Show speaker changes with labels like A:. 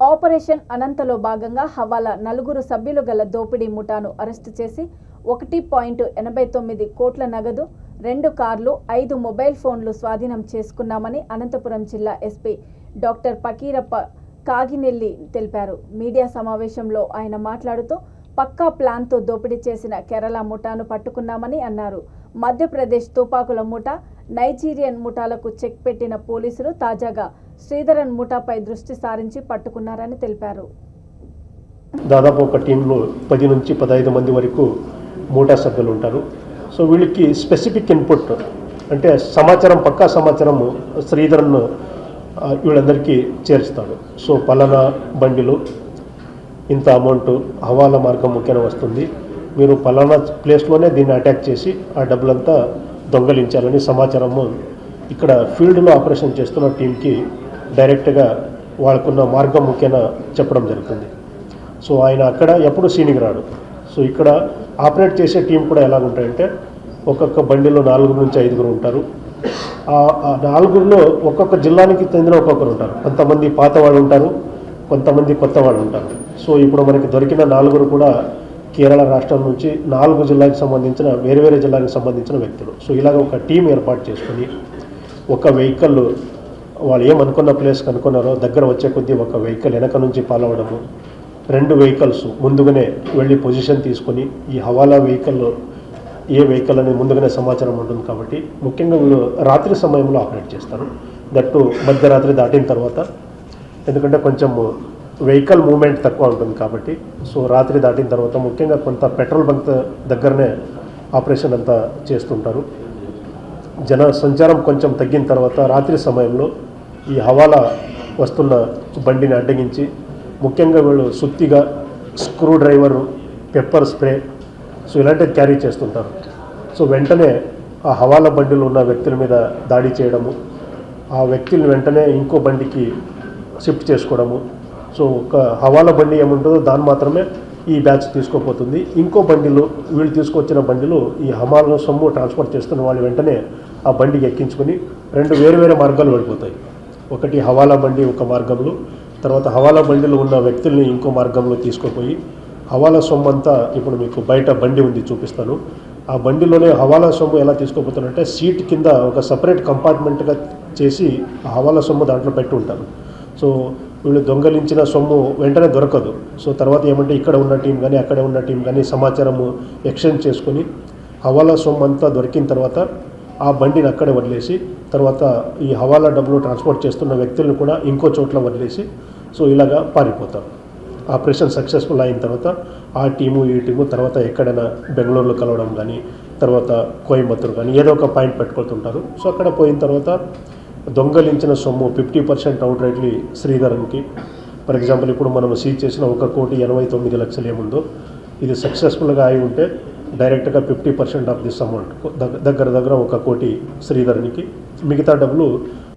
A: Operation అనంతలో భాగంగా హవాలా 4 సభ్యులు గల దోపిడీ ముఠాను అరెస్టు చేసి 1.89 కోట్ల నగదు, 2 కార్లు, 5 మొబైల్ ఫోన్లు స్వాధీనం చేసుకున్నామని అనంతపురం జిల్లా ఎస్పీ డాక్టర్ పకీరప్ప కాగినెల్లి తెలిపారు. మీడియా సమావేశంలో ఆయన మాట్లాడుతూ పక్కా ప్లాన్తో దోపిడీ చేసిన కేరళ ముఠాను పట్టుకున్నామని అన్నారు. మధ్యప్రదేశ్ తుపాకుల ముఠా, నైజీరియన్ ముఠాలకు చెక్ పెట్టిన పోలీసులు తాజాగా శ్రీధరన్ ముఠాపై దృష్టి సారించి పట్టుకున్నారని తెలిపారు.
B: దాదాపు ఒక టీంలో 10 నుంచి 15 మంది వరకు ముఠా సభ్యులు ఉంటారు. సో వీళ్ళకి స్పెసిఫిక్ ఇన్పుట్ అంటే సమాచారం, పక్కా సమాచారం శ్రీధరన్ వీళ్ళందరికీ చేరుస్తాడు. సో పలానా బండిలు ఇంత అమౌంట్ హవాలా మార్గం ముఖ్యంగా వస్తుంది, మీరు పలానా ప్లేస్లోనే దీన్ని అటాక్ చేసి ఆ డబ్బులంతా దొంగలించాలని సమాచారము ఇక్కడ ఫీల్డ్లో ఆపరేషన్ చేస్తున్న టీంకి డైరెక్ట్గా వాళ్ళకున్న మార్గం ముఖ్యంగా చెప్పడం జరుగుతుంది. సో ఆయన అక్కడ ఎప్పుడు సీనింగ్ రాడు. సో ఇక్కడ ఆపరేట్ చేసే టీం కూడా ఎలాగుంటాయంటే ఒక్కొక్క బండిలో 4 నుంచి 5 ఉంటారు. ఆ 4లో ఒక్కొక్క జిల్లానికి చెందిన ఒక్కొక్కరు ఉంటారు. కొంతమంది పాత వాళ్ళు ఉంటారు, కొంతమంది కొత్త వాళ్ళు ఉంటారు. సో ఇప్పుడు మనకి దొరికిన 4 కూడా కేరళ రాష్ట్రం నుంచి 4 జిల్లాలకు సంబంధించిన వేరే జిల్లాలకు సంబంధించిన వ్యక్తులు. సో ఇలాగ ఒక టీం ఏర్పాటు చేసుకొని ఒక వెహికల్ వాళ్ళు ఏమనుకున్న ప్లేస్ కనుక్కున్నారో దగ్గర వచ్చే కొద్దీ ఒక వెహికల్ వెనక నుంచి పాలవడము, 2 వెహికల్స్ ముందుగానే వెళ్ళి పొజిషన్ తీసుకొని ఈ హవాలా వెహికల్ ఏ వెహికల్ అనేది ముందుగానే సమాచారం ఉంటుంది కాబట్టి ముఖ్యంగా వీళ్ళు రాత్రి సమయంలో ఆపరేట్ చేస్తారు. దట్టు మధ్యరాత్రి దాటిన తర్వాత, ఎందుకంటే కొంచెం వెహికల్ మూవ్మెంట్ తక్కువ ఉంటుంది కాబట్టి. సో రాత్రి దాటిన తర్వాత ముఖ్యంగా కొంత పెట్రోల్ బంక్ దగ్గరనే ఆపరేషన్ అంతా చేస్తుంటారు. జన సంచారం కొంచెం తగ్గిన తర్వాత రాత్రి సమయంలో ఈ హవాలా వస్తున్న బండిని అడ్డగించి ముఖ్యంగా వీళ్ళు సుత్తిగా, screw driver, pepper spray, so ఇలాంటివి క్యారీ చేస్తుంటారు. సో వెంటనే ఆ హవాలా బండిలో ఉన్న వ్యక్తుల మీద దాడి చేయడము, ఆ వ్యక్తులను వెంటనే ఇంకో బండికి షిఫ్ట్ చేసుకోవడము. సో ఒక హవాలా బండి ఏముంటుందో దాన్ని మాత్రమే ఈ బ్యాచ్ తీసుకోపోతుంది. ఇంకో బండిలో వీళ్ళు తీసుకొచ్చిన బండిలో ఈ హవాలా సొమ్ము ట్రాన్స్పోర్ట్ చేస్తున్న వాళ్ళు వెంటనే ఆ బండికి ఎక్కించుకొని 2 వేరే మార్గాలు వెళ్ళిపోతాయి. ఒకటి హవాలా బండి ఒక మార్గంలో, తర్వాత హవాలా బండిలో ఉన్న వ్యక్తుల్ని ఇంకో మార్గంలో తీసుకుపోయి హవాలా సొమ్ము అంతా ఇప్పుడు మీకు బయట బండి ఉంది చూపిస్తాను. ఆ బండిలోనే హవాలా సొమ్ము ఎలా తీసుకోపోతారంటే సీట్ కింద ఒక సపరేట్ కంపార్ట్మెంట్గా చేసి ఆ హవాలా సొమ్ము దాంట్లో పెట్టి ఉంటారు. సో వీళ్ళు దొంగలించిన సొమ్ము వెంటనే దొరకదు. సో తర్వాత ఏమంటే ఇక్కడ ఉన్న టీం కానీ అక్కడ ఉన్న టీం కానీ సమాచారము ఎక్స్చేంజ్ చేసుకొని హవాలా సొమ్ము అంతా దొరికిన తర్వాత ఆ బండిని అక్కడే వదిలేసి తర్వాత ఈ హవాలా డబ్బులు ట్రాన్స్పోర్ట్ చేస్తున్న వ్యక్తులను కూడా ఇంకో చోట్ల వదిలేసి సో ఇలాగా పారిపోతారు. ఆపరేషన్ సక్సెస్ఫుల్ అయిన తర్వాత ఆ టీము ఈ టీము తర్వాత ఎక్కడైనా బెంగళూరులో కలవడం కానీ తర్వాత కోయంబత్తూరు కానీ ఏదో ఒక పాయింట్ పెట్టుకుంటుంటారు. సో అక్కడ పోయిన తర్వాత దొంగలించిన సొమ్ము 50% అవుట్ రైట్లీ శ్రీధరన్కి. ఫర్ ఎగ్జాంపుల్ ఇప్పుడు మనం సీజ్ చేసిన 1,89,00,000 ఏముందో ఇది సక్సెస్ఫుల్గా అయి ఉంటే డైరెక్ట్గా 50% ఆఫ్ దిస్ అమౌంట్ దగ్గర 1 కోటి శ్రీధరన్కి, మిగతా డబ్బులు